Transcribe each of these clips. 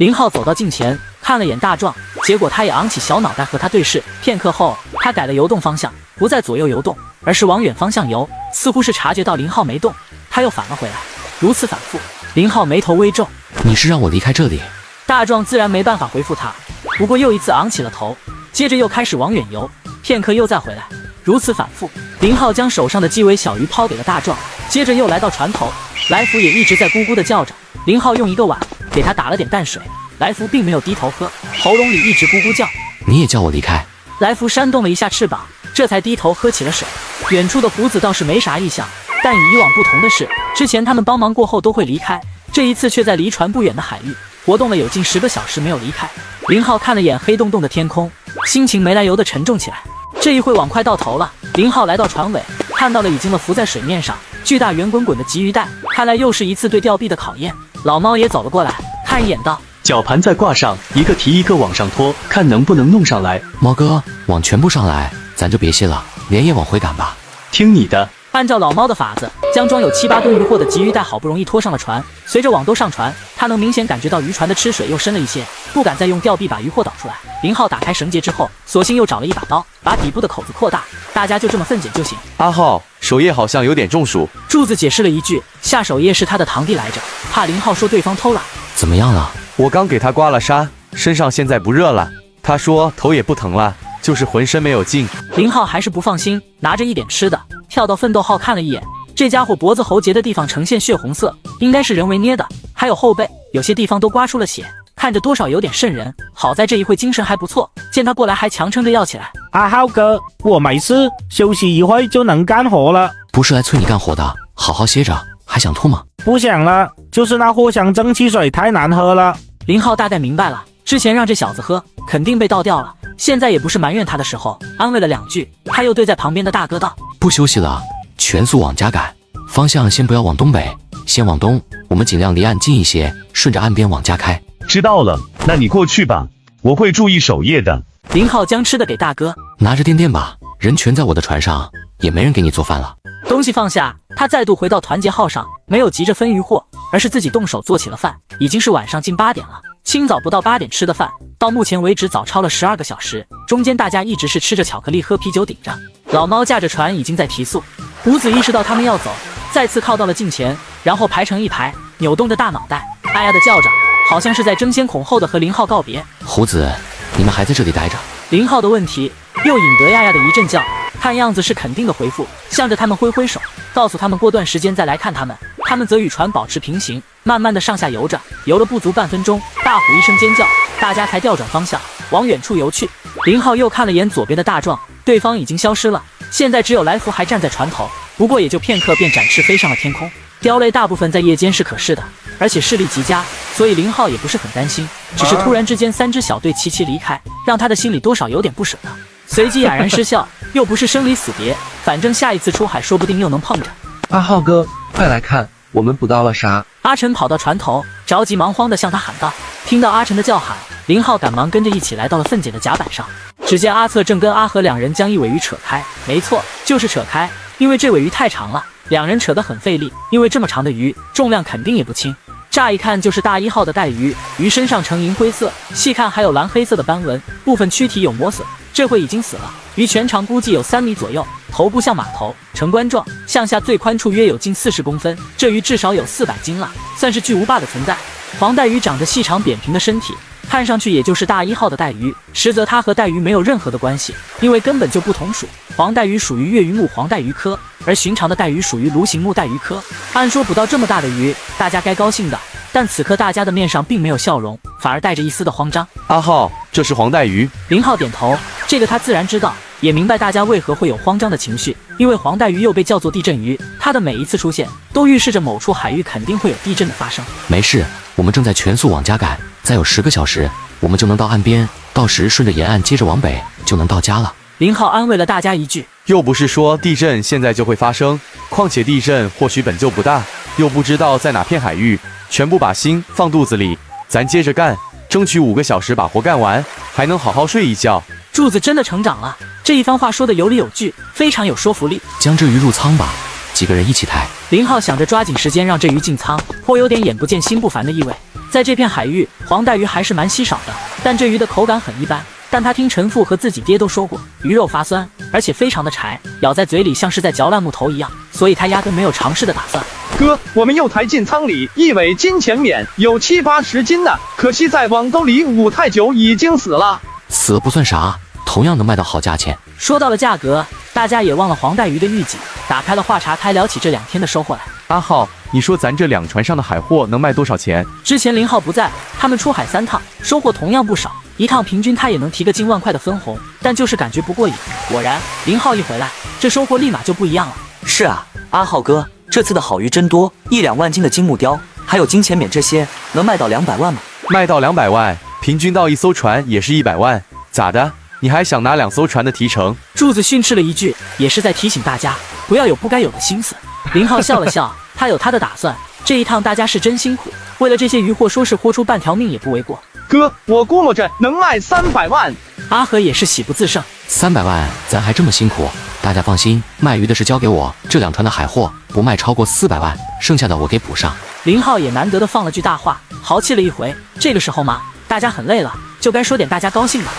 林浩走到近前，看了眼大壮，结果他也昂起小脑袋和他对视。片刻后，他改了游动方向，不再左右游动，而是往远方向游，似乎是察觉到林浩没动，他又返了回来。如此反复，林浩眉头微皱。你是让我离开这里？大壮自然没办法回复他，不过又一次昂起了头，接着又开始往远游，片刻又再回来，如此反复。林浩将手上的鸡尾小鱼抛给了大壮，接着又来到船头，来福也一直在咕咕地叫着。林浩用一个碗给他打了点淡水，来福并没有低头喝，喉咙里一直咕咕叫。你也叫我离开？来福扇动了一下翅膀，这才低头喝起了水。远处的胡子倒是没啥异象，但与以往不同的是，之前他们帮忙过后都会离开，这一次却在离船不远的海域活动了有近10个小时没有离开。林浩看了眼黑洞洞的天空，心情没来由的沉重起来。这一会网快到头了，林浩来到船尾，看到了已经浮在水面上巨大圆滚滚的鲫鱼袋，看来又是一次对钓臂的考验。老猫也走了过来，看一眼道：绞盘再挂上，一个提一个往上拖，看能不能弄上来。猫哥，网全部上来，咱就别歇了，连夜往回赶吧。听你的。按照老猫的法子，将装有7、8吨鱼货的鲫鱼袋好不容易拖上了船。随着网兜上船，他能明显感觉到渔船的吃水又深了一些，不敢再用吊臂把鱼货导出来。林浩打开绳结之后，索性又找了一把刀，把底部的口子扩大，大家就这么分拣就行。阿浩，手叶好像有点中暑。柱子解释了一句，下手叶是他的堂弟来着，怕林浩说对方偷懒。怎么样了？我刚给他刮了痧，身上现在不热了。他说头也不疼了，就是浑身没有劲。林浩还是不放心，拿着一点吃的，跳到奋斗号看了一眼，这家伙脖子喉结的地方呈现血红色，应该是人为捏的，还有后背有些地方都刮出了血，看着多少有点瘆人。好在这一会精神还不错，见他过来还强撑着要起来。阿浩哥，我没事，休息一会就能干活了。不是来催你干活的，好好歇着。还想吐吗？不想了，就是那藿香正气水太难喝了。林浩大概明白了，之前让这小子喝肯定被倒掉了，现在也不是埋怨他的时候，安慰了2句，他又对在旁边的大哥道：不休息了，全速往家赶，方向先不要往东北，先往东，我们尽量离岸近一些，顺着岸边往家开。知道了，那你过去吧，我会注意守夜的。林浩将吃的给大哥，拿着垫吧，人全在我的船上，也没人给你做饭了。东西放下，他再度回到团结号上，没有急着分鱼货，而是自己动手做起了饭。已经是晚上近8点了，清早不到8点吃的饭，到目前为止早超了12个小时，中间大家一直是吃着巧克力喝啤酒顶着。老猫驾着船已经在提速，胡子意识到他们要走，再次靠到了近前，然后排成一排，扭动着大脑袋，哎呀的叫着，好像是在争先恐后的和林浩告别。胡子，你们还在这里待着？林浩的问题又引得呀呀的一阵叫，看样子是肯定的回复，向着他们挥挥手，告诉他们过段时间再来看他们。他们则与船保持平行，慢慢的上下游着，游了不足半分钟，大虎一声尖叫，大家才调转方向往远处游去。林浩又看了眼左边的大壮，对方已经消失了，现在只有来福还站在船头，不过也就片刻便展翅飞上了天空。雕类大部分在夜间是可视的，而且视力极佳，所以林浩也不是很担心，只是突然之间3支小队齐齐离开，让他的心里多少有点不舍得，随即哑然失笑，又不是生离死别，反正下一次出海说不定又能碰着。阿浩哥，快来看，我们捕到了啥？阿晨跑到船头，着急忙慌地向他喊道。听到阿晨的叫喊，林浩赶忙跟着一起来到了奋剪的甲板上。只见阿策正跟阿和2人将一尾鱼扯开，没错，就是扯开，因为这尾鱼太长了，2人扯得很费力，因为这么长的鱼重量肯定也不轻。乍一看就是大1号的带鱼，鱼身上呈银灰色，细看还有蓝黑色的斑纹，部分躯体有磨损，这会已经死了。鱼全长估计有3米左右，头部像马头，呈冠状，向下最宽处约有近40公分，这鱼至少有400斤了，算是巨无霸的存在。黄带鱼长着细长扁平的身体，看上去也就是大1号的带鱼，实则它和带鱼没有任何的关系，因为根本就不同属。黄带鱼属于月鱼目黄带鱼科，而寻常的带鱼属于鲈形目带鱼科。按说捕到这么大的鱼，大家该高兴的，但此刻大家的面上并没有笑容，反而带着一丝的慌张。阿浩，这是黄带鱼。林浩点头，这个他自然知道，也明白大家为何会有慌张的情绪，因为黄带鱼又被叫做地震鱼，它的每一次出现都预示着某处海域肯定会有地震的发生。没事，我们正在全速往家赶，再有10个小时，我们就能到岸边，到时顺着沿岸接着往北，就能到家了。林浩安慰了大家一句，又不是说地震现在就会发生，况且地震或许本就不大，又不知道在哪片海域，全部把心放肚子里，咱接着干，争取5个小时把活干完，还能好好睡一觉。柱子真的成长了，这一番话说的有理有据，非常有说服力。将这鱼入仓吧，几个人一起抬。林浩想着抓紧时间让这鱼进仓，颇有点眼不见心不烦的意味。在这片海域，黄带鱼还是蛮稀少的，但这鱼的口感很一般。但他听陈父和自己爹都说过，鱼肉发酸，而且非常的柴，咬在嘴里像是在嚼烂木头一样，所以他压根没有尝试的打算。哥，我们又抬进仓里一尾金钱免，有7、80斤呢，可惜在网兜里捂太久，已经死了。死了不算啥，同样能卖到好价钱。说到了价格，大家也忘了黄带鱼的预计，打开了话茬开聊起这2天的收获来。阿浩，你说咱这2船上的海货能卖多少钱？之前林浩不在，他们出海3趟，收获同样不少，一趟平均他也能提个近万块的分红，但就是感觉不过瘾。果然，林浩一回来，这收获立马就不一样了。是啊，阿浩哥，这次的好鱼真多，1、2万斤的金目鲷，还有金钱免这些，能卖到200万吗？卖到200万，平均到1艘船也是100万，咋的？你还想拿2艘船的提成？柱子训斥了一句，也是在提醒大家不要有不该有的心思。林浩笑了笑，他有他的打算。这一趟大家是真辛苦，为了这些鱼货，说是豁出半条命也不为过。哥，我估摸着能卖300万。阿和也是喜不自胜，300万，咱还这么辛苦？大家放心，卖鱼的事交给我，这2船的海货不卖超过400万，剩下的我给补上。林浩也难得的放了句大话，豪气了一回。这个时候嘛，大家很累了，就该说点大家高兴吧。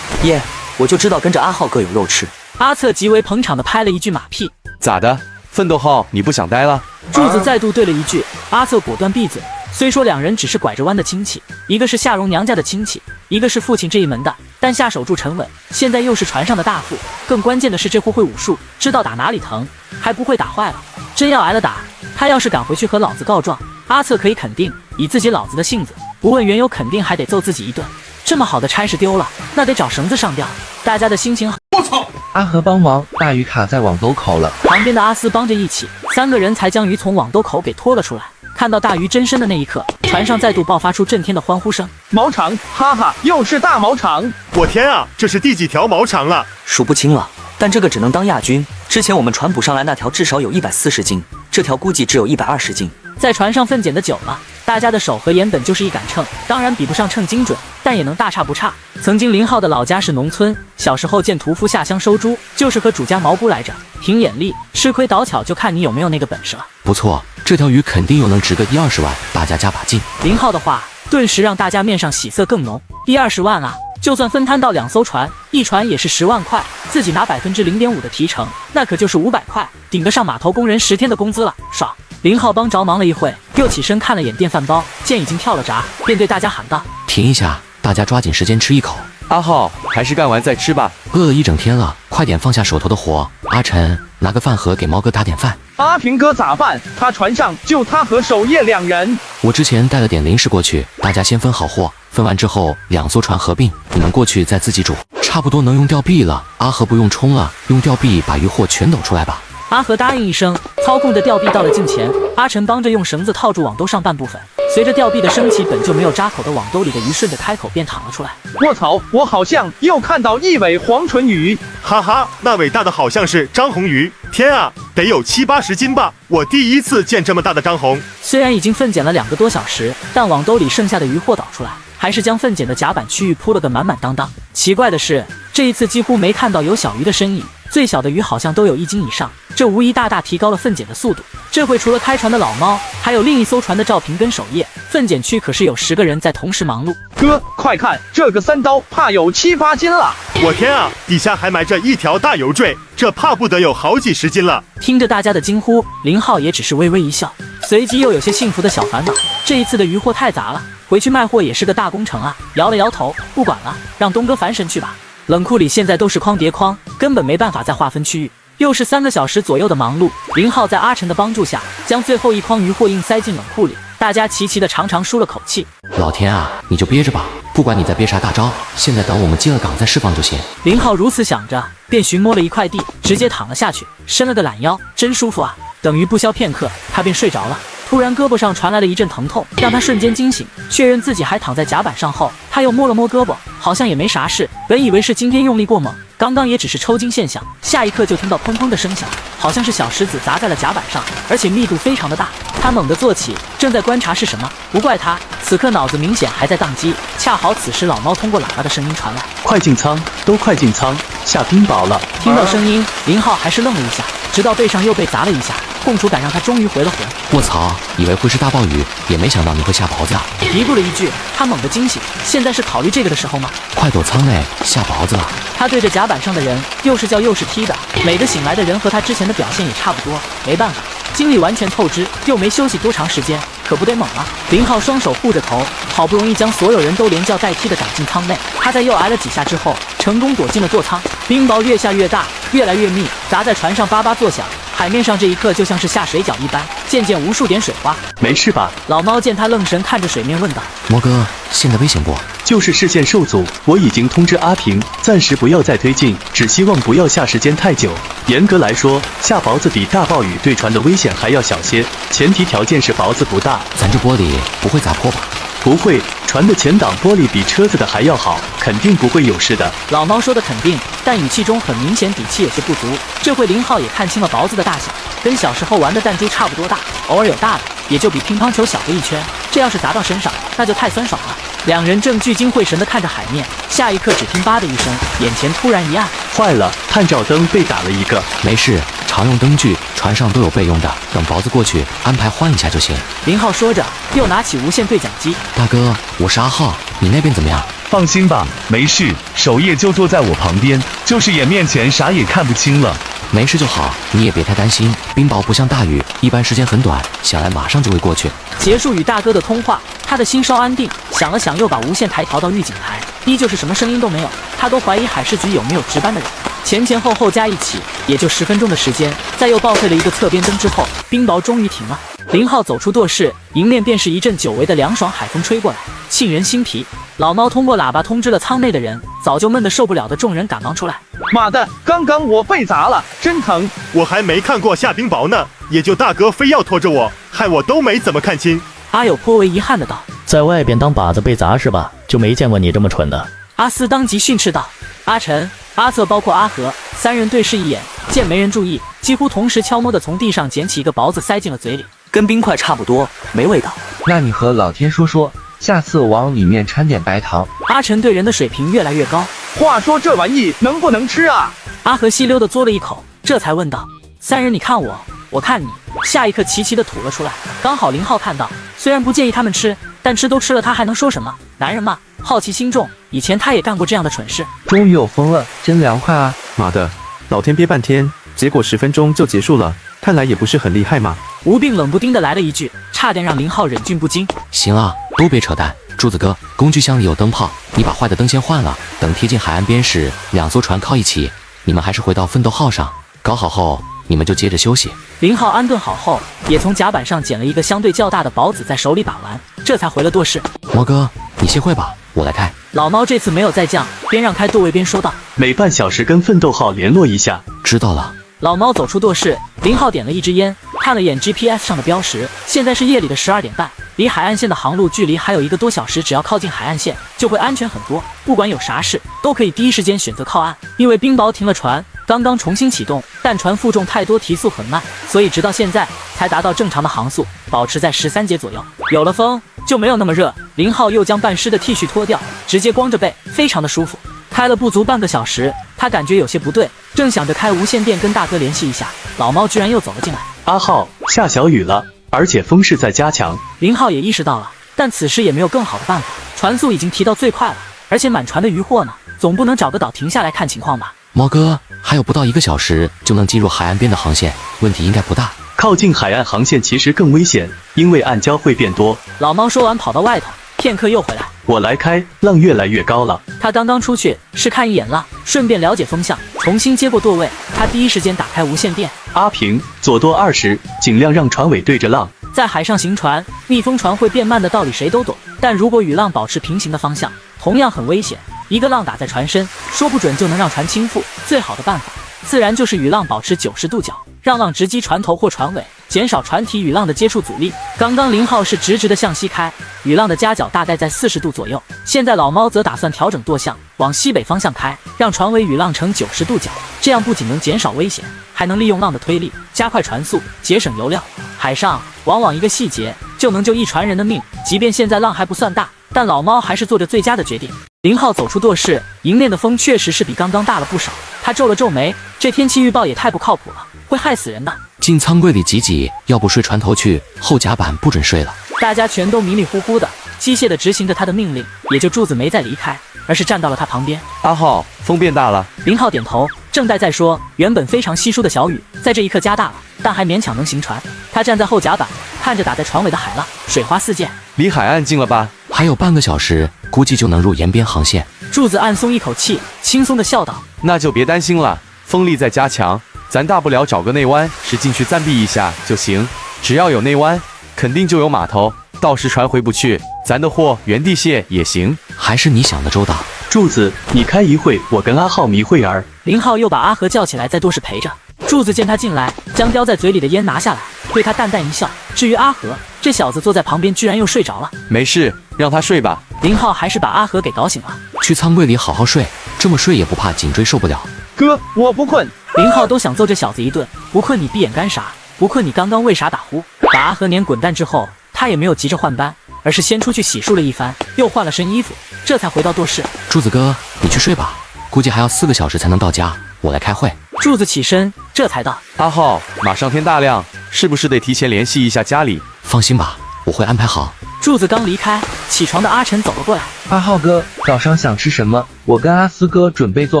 耶，我就知道跟着阿浩哥有肉吃。阿策极为捧场的拍了一句马屁。咋的？奋斗号你不想待了？柱子再度对了一句，阿策果断闭嘴。虽说2人只是拐着弯的亲戚，一个是夏蓉娘家的亲戚，一个是父亲这一门的，但下手住沉稳，现在又是船上的大副，更关键的是这货会武术，知道打哪里疼，还不会打坏了。真要挨了打，他要是敢回去和老子告状，阿策可以肯定，以自己老子的性子，不问缘由肯定还得揍自己一顿。这么好的差事丢了，那得找绳子上吊。大家的心情，我操！阿和帮忙，大鱼卡在网兜口了。旁边的阿斯帮着一起，3个人才将鱼从网兜口给拖了出来。看到大鱼真身的那一刻，船上再度爆发出震天的欢呼声。毛场，哈哈，又是大毛场！我天啊，这是第几条毛场了？数不清了，但这个只能当亚军。之前我们船捕上来那条至少有140斤，这条估计只有120斤。在船上分拣的久了，大家的手和眼本就是一杆秤，当然比不上秤精准，但也能大差不差。曾经林浩的老家是农村，小时候见屠夫下乡收猪，就是和主家毛姑来着，凭眼力，吃亏倒巧就看你有没有那个本事了。不错，这条鱼肯定又能值个1-20万，大家加把劲。林浩的话顿时让大家面上喜色更浓。1-20万啊，就算分摊到2艘船，一船也是10万块，自己拿0.5%的提成，那可就是500块，顶得上码头工人10天的工资了，爽！林浩帮着忙了一会，又起身看了眼电饭煲，见已经跳了闸，便对大家喊道：“停一下，大家抓紧时间吃一口。”阿浩，还是干完再吃吧，饿了一整天了，快点放下手头的活。阿晨，拿个饭盒给毛哥打点饭。阿平哥咋办？他船上就他和守夜2人。我之前带了点零食过去，大家先分好货，分完之后2艘船合并，你们过去再自己煮，差不多能用吊臂了。阿和不用冲了，用吊臂把鱼货全抖出来吧。阿和答应一声，操控着吊臂到了近前，阿晨帮着用绳子套住网兜上半部分，随着吊臂的升起，本就没有扎口的网兜里的鱼顺着开口便淌了出来。卧槽，我好像又看到一尾黄唇鱼。哈哈，那伟大的好像是张红鱼，天啊，得有70-80斤吧！我第一次见这么大的张红。虽然已经分拣了2个多小时，但网兜里剩下的鱼货导出来，还是将分拣的甲板区域铺了个满满当当。奇怪的是，这一次几乎没看到有小鱼的身影，最小的鱼好像都有1斤以上，这无疑大大提高了分拣的速度。这回除了开船的老猫，还有另一艘船的赵平跟守夜，分拣区可是有10个人在同时忙碌。哥，快看，这个3刀怕有7-8斤了！我天啊，底下还埋着一条大油坠，这怕不得有好几十斤了。听着大家的惊呼，林浩也只是微微一笑，随即又有些幸福的小烦恼。这一次的鱼货太杂了，回去卖货也是个大工程啊。摇了摇头，不管了，让东哥翻身去吧。冷库里现在都是筐叠筐，根本没办法再划分区域。又是3个小时左右的忙碌，林浩在阿晨的帮助下，将最后1筐鱼货硬塞进冷库里。大家齐齐的长长舒了口气。老田啊，你就憋着吧，不管你在憋啥大招，现在等我们接了港再释放就行。林浩如此想着，便寻摸了一块地，直接躺了下去，伸了个懒腰，真舒服啊。等鱼不消片刻，他便睡着了。突然胳膊上传来了一阵疼痛，让他瞬间惊醒，确认自己还躺在甲板上后，他又摸了摸胳膊，好像也没啥事。本以为是今天用力过猛，刚刚也只是抽筋现象，下一刻就听到砰砰的声响，好像是小石子砸在了甲板上，而且密度非常的大。他猛地坐起，正在观察是什么。不怪他，此刻脑子明显还在宕机。恰好此时老猫通过喇叭的声音传来：“快进仓，都快进仓，下冰雹了。”听到声音，林浩还是愣了一下，直到背上又被砸了一下，共主感让他终于回了魂。卧槽，以为会是大暴雨，也没想到你会下雹子啊！嘀咕了一句，他猛地惊醒。现在是考虑这个的时候吗？快躲舱内，下雹子了！他对着甲板上的人又是叫又是踢的，每个醒来的人和他之前的表现也差不多。没办法，精力完全透支，又没休息多长时间，可不得猛啊！林浩双手护着头，好不容易将所有人都连叫带踢的赶进舱内。他在又挨了几下之后，成功躲进了座舱。冰雹越下越大，越来越密，砸在船上叭叭作响。海面上这一刻就像是下水饺一般，渐渐无数点水花。没事吧？老猫见他愣神看着水面问道：“魔哥，现在危险不？”就是视线受阻，我已经通知阿平，暂时不要再推进，只希望不要下时间太久。严格来说，下雹子比大暴雨对船的危险还要小些，前提条件是雹子不大。咱这玻璃不会砸破吧？不会，船的前挡玻璃比车子的还要好，肯定不会有事的。老猫说的肯定，但语气中很明显底气有些不足。这回林浩也看清了雹子的大小，跟小时候玩的弹珠差不多大，偶尔有大的，也就比乒乓球小个一圈。这要是砸到身上，那就太酸爽了。两人正聚精会神地看着海面，下一刻只听吧的一声，眼前突然一暗。坏了，探照灯被打了一个。没事，常用灯具，船上都有备用的，等雹子过去安排换一下就行。林浩说着，又拿起无线对讲机。大哥，我是阿浩，你那边怎么样？放心吧，没事，守夜就坐在我旁边，就是眼面前啥也看不清了。没事就好，你也别太担心。冰雹不像大雨，一般时间很短，想来马上就会过去。结束与大哥的通话，他的心稍安定，想了想，又把无线台调到预警台，依旧是什么声音都没有。他都怀疑海事局有没有值班的人。前后加一起，也就10分钟的时间。在又报废了一个侧边灯之后，冰雹终于停了。林浩走出舵室，迎面便是一阵久违的凉爽海风吹过来，沁人心脾。老猫通过喇叭通知了舱内的人，早就闷得受不了的众人赶忙出来。妈的，刚刚我被砸了，真疼！我还没看过下冰雹呢，也就大哥非要拖着我，害我都没怎么看清。阿友颇为遗憾的道：“在外边当靶子被砸是吧？就没见过你这么蠢的。”阿斯当即训斥道：“阿晨、阿策包括阿和三人对视一眼，见没人注意，几乎同时悄摸地从地上捡起一个雹子塞进了嘴里，跟冰块差不多，没味道。那你和老天说，下次往里面掺点白糖。”阿晨对人的水平越来越高。话说这玩意能不能吃啊？阿和稀溜地嘬了一口，这才问道：“三人你看我，我看你。”下一刻齐齐地吐了出来。刚好林浩看到，虽然不建议他们吃，但吃都吃了，他还能说什么？男人嘛，好奇心重，以前他也干过这样的蠢事。终于有风了，真凉快啊！妈的，老天憋半天，结果10分钟就结束了，看来也不是很厉害嘛。吴病冷不丁的来了一句，差点让林浩忍俊不禁。行啊，都别扯淡。柱子哥，工具箱里有灯泡，你把坏的灯先换了，等贴近海岸边时，2艘船靠一起，你们还是回到奋斗号上，搞好后你们就接着休息。林浩安顿好后，也从甲板上捡了一个相对较大的雹子在手里把玩，这才回了舵室。魔哥，你歇会吧，我来开。老猫这次没有再降，边让开舵位边说道：“每半小时跟奋斗号联络一下。”知道了。老猫走出舵室，林浩点了一支烟，看了眼 GPS 上的标识，现在是夜里的12点半，离海岸线的航路距离还有1个多小时，只要靠近海岸线就会安全很多，不管有啥事都可以第一时间选择靠岸。因为冰雹停了船，刚刚重新启动，但船负重太多，提速很慢，所以直到现在才达到正常的航速，保持在13节左右。有了风就没有那么热。林浩又将半湿的 T 恤脱掉，直接光着背，非常的舒服。开了不足半个小时，他感觉有些不对，正想着开无线电跟大哥联系一下，老猫居然又走了进来。阿浩，下小雨了，而且风势在加强。林浩也意识到了，但此时也没有更好的办法，船速已经提到最快了，而且满船的渔获呢，总不能找个岛停下来看情况吧。猫哥，还有不到1个小时就能进入海岸边的航线，问题应该不大。靠近海岸航线其实更危险，因为暗礁会变多。老猫说完跑到外头，片刻又回来。我来开，浪越来越高了。他刚刚出去是看一眼浪，顺便了解风向，重新接过舵位。他第一时间打开无线电。阿平，左舵20，尽量让船尾对着浪。在海上行船，逆风船会变慢的道理谁都懂，但如果与浪保持平行的方向，同样很危险。一个浪打在船身，说不准就能让船倾覆。最好的办法，自然就是与浪保持90度角，让浪直击船头或船尾，减少船体与浪的接触阻力。刚刚林浩是直直的向西开，与浪的夹角大概在40度左右。现在老猫则打算调整舵向，往西北方向开，让船尾与浪成90度角，这样不仅能减少危险，还能利用浪的推力加快船速，节省油料。海上往往一个细节就能救一船人的命，即便现在浪还不算大，但老猫还是做着最佳的决定。林浩走出舵室，迎面的风确实是比刚刚大了不少。他皱了皱眉，这天气预报也太不靠谱了，会害死人的。进舱柜里挤挤，要不睡船头去，后甲板不准睡了。大家全都迷迷糊糊的，机械的执行着他的命令，也就柱子没再离开，而是站到了他旁边。阿浩，风变大了。林浩点头，正待再说，原本非常稀疏的小雨，在这一刻加大了，但还勉强能行船。他站在后甲板，看着打在船尾的海浪，水花四溅。离海岸近了吧？还有半个小时，估计就能入沿边航线。柱子暗松一口气，轻松地笑道：“那就别担心了，风力再加强，咱大不了找个内湾驶进去暂避一下就行。只要有内湾，肯定就有码头，到时船回不去，咱的货原地卸也行。还是你想的周到。柱子，你开一会，我跟阿浩迷会儿。”林浩又把阿和叫起来，在舵室陪着。柱子见他进来，将叼在嘴里的烟拿下来，对他淡淡一笑。至于阿和，这小子坐在旁边居然又睡着了。没事，让他睡吧。林浩还是把阿和给搞醒了。去舱柜里好好睡，这么睡也不怕颈椎受不了。哥，我不困。林浩都想揍这小子一顿，不困你闭眼干啥？不困你刚刚为啥打呼？把阿和撵滚蛋之后，他也没有急着换班，而是先出去洗漱了一番，又换了身衣服，这才回到舵室。柱子哥，你去睡吧，估计还要4个小时才能到家，我来开会。柱子起身，这才道：“阿浩，马上天大亮，是不是得提前联系一下家里？”放心吧，我会安排好。柱子刚离开，起床的阿晨走了过来。阿浩哥，早上想吃什么？我跟阿斯哥准备做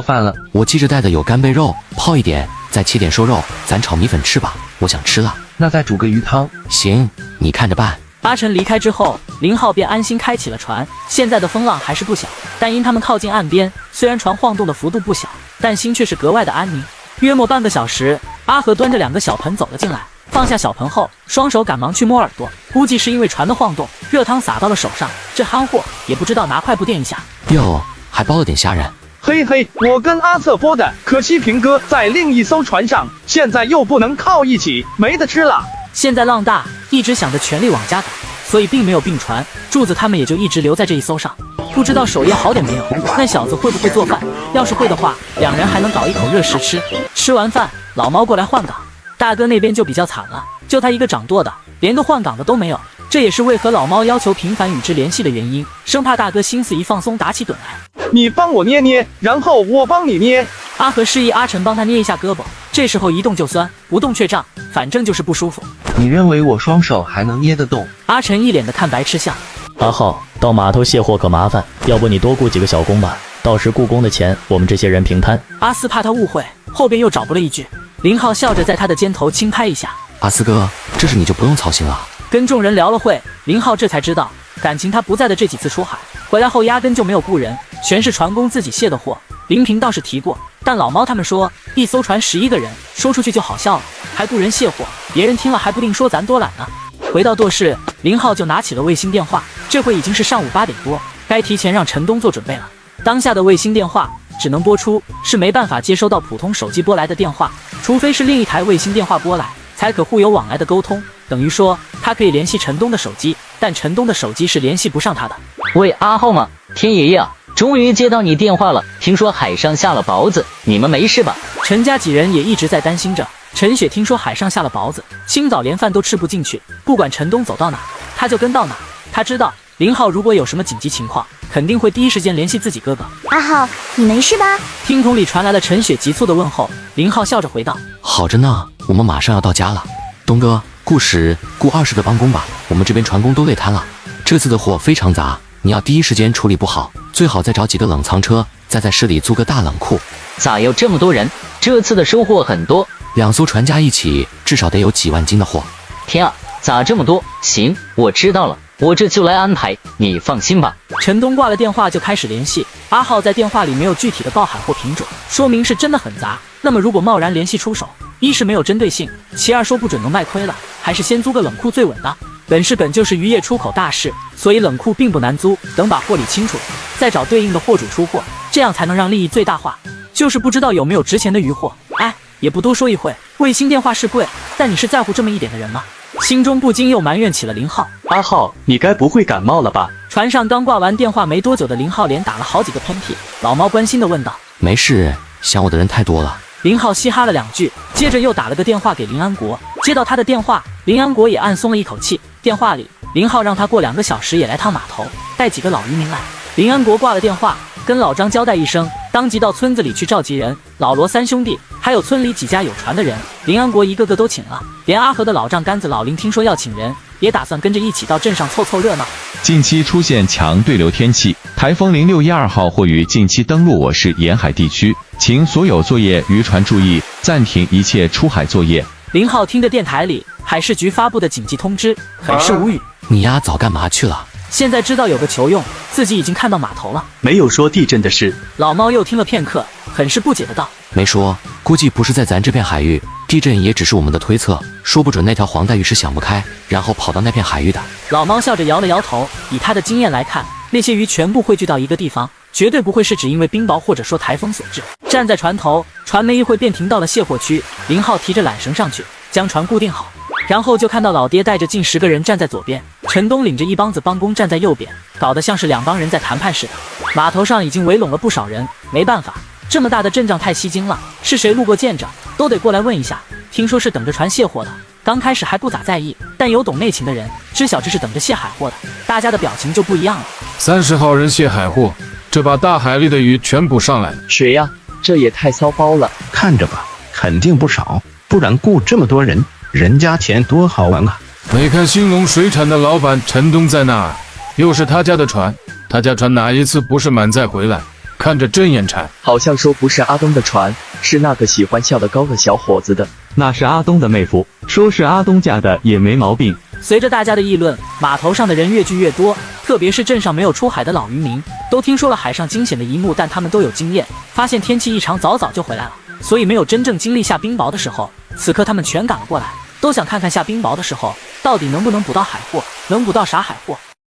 饭了。我记着带的有干贝肉，泡一点，再切点瘦肉，咱炒米粉吃吧，我想吃了。那再煮个鱼汤。行，你看着办。阿晨离开之后，林浩便安心开启了船。现在的风浪还是不小，但因他们靠近岸边，虽然船晃动的幅度不小，但心却是格外的安宁。约莫半个小时，阿和端着2个小盆走了进来，放下小盆后，双手赶忙去摸耳朵，估计是因为船的晃动，热汤洒到了手上，这憨货也不知道拿块布垫一下。哟，还包了点虾仁。嘿嘿，我跟阿策拨的，可惜平哥在另一艘船上，现在又不能靠一起，没得吃了。现在浪大，一直想着全力往家赶，所以并没有并船，柱子他们也就一直留在这一艘上。不知道守夜好点没有，那小子会不会做饭？要是会的话，2人还能搞一口热食吃。吃完饭，老猫过来换岗，大哥那边就比较惨了，就他一个掌舵的，连个换岗的都没有。这也是为何老猫要求频繁与之联系的原因，生怕大哥心思一放松打起盹来。你帮我捏捏，然后我帮你捏。阿和示意阿晨帮他捏一下胳膊，这时候一动就酸，不动却胀，反正就是不舒服。你认为我双手还能捏得动？阿晨一脸的看白痴相。阿浩，到码头卸货可麻烦，要不你多雇几个小工吧，到时雇工的钱我们这些人平摊。阿斯怕他误会，后边又找补了一句。林浩笑着在他的肩头轻拍一下。阿斯哥，这事你就不用操心了。跟众人聊了会，林浩这才知道，感情他不在的这几次出海回来后，压根就没有雇人，全是船工自己卸的货。林平倒是提过，但老猫他们说一艘船11个人，说出去就好笑了，还雇人卸货，别人听了还不定说咱多懒呢。回到舵室，林浩就拿起了卫星电话，这会已经是上午8点多，该提前让陈东做准备了。当下的卫星电话只能播出，是没办法接收到普通手机拨来的电话，除非是另一台卫星电话拨来，才可互有往来的沟通。等于说他可以联系陈东的手机，但陈东的手机是联系不上他的。喂，阿浩吗？天爷爷啊，终于接到你电话了，听说海上下了雹子，你们没事吧？陈家几人也一直在担心着。陈雪听说海上下了雹子，清早连饭都吃不进去，不管陈东走到哪，他就跟到哪。他知道林浩如果有什么紧急情况，肯定会第一时间联系自己哥哥。阿浩，你没事吧？听筒里传来了陈雪急促的问候，林浩笑着回道：好着呢，我们马上要到家了。东哥，雇20个帮工吧，我们这边船工都累瘫了。这次的货非常杂，你要第一时间处理不好，最好再找几个冷藏车，再在市里租个大冷库。咋有这么多人？这次的收获很多，2艘船加一起，至少得有几万斤的货。天啊，咋这么多？行，我知道了，我这就来安排，你放心吧。陈东挂了电话就开始联系，阿浩在电话里没有具体的报海货品种，说明是真的很杂。那么如果贸然联系出手，一是没有针对性，其二说不准能卖亏了，还是先租个冷库最稳的。本就是渔业出口大事，所以冷库并不难租，等把货理清楚，再找对应的货主出货，这样才能让利益最大化。就是不知道有没有值钱的渔货。哎，也不多说一会，卫星电话是贵，但你是在乎这么一点的人吗？心中不禁又埋怨起了林浩。阿浩，你该不会感冒了吧？船上刚挂完电话没多久的林浩连打了好几个喷嚏，老猫关心地问道：没事，想我的人太多了。林浩嘻哈了2句，接着又打了个电话给林安国。接到他的电话，林安国也暗松了一口气。电话里，林浩让他过2个小时也来趟码头，带几个老渔民来。林安国挂了电话，跟老张交代一声，当即到村子里去召集人。老罗三兄弟，还有村里几家有船的人，临安国一个个都请了，连阿和的老丈杆子老林听说要请人，也打算跟着一起到镇上凑凑热闹。近期出现强对流天气，台风0612号或于近期登陆我市沿海地区，请所有作业渔船注意暂停一切出海作业。林浩听着电台里海事局发布的紧急通知，很是无语。你丫早干嘛去了？现在知道有个求用，自己已经看到码头了。没有说地震的事。老猫又听了片刻，很是不解的道：没说，估计不是在咱这片海域，地震也只是我们的推测，说不准那条黄带鱼是想不开，然后跑到那片海域的。老猫笑着摇了摇头，以他的经验来看，那些鱼全部汇聚到一个地方，绝对不会是只因为冰雹或者说台风所致。站在船头，船没一会便停到了卸货区。林浩提着缆绳上去，将船固定好，然后就看到老爹带着近10个人站在左边，陈东领着一帮子帮工站在右边，搞得像是2帮人在谈判似的。码头上已经围拢了不少人，没办法，这么大的阵仗太吸睛了，是谁路过见着都得过来问一下。听说是等着船卸货的，刚开始还不咋在意，但有懂内情的人知晓这是等着卸海货的，大家的表情就不一样了。30号人卸海货，这把大海里的鱼全捕上来。谁呀？这也太骚包了。看着吧，肯定不少，不然雇这么多人，人家钱多好玩啊！没看兴隆水产的老板陈东在那儿，又是他家的船，他家船哪一次不是满载回来？看着真眼馋。好像说不是阿东的船，是那个喜欢笑的高个小伙子的。那是阿东的妹夫，说是阿东家的也没毛病。随着大家的议论，码头上的人越聚越多，特别是镇上没有出海的老渔民，都听说了海上惊险的一幕，但他们都有经验，发现天气异常早就回来了，所以没有真正经历下冰雹的时候。此刻他们全赶了过来，都想看看下冰雹的时候到底能不能捕到海货，能捕到啥海货。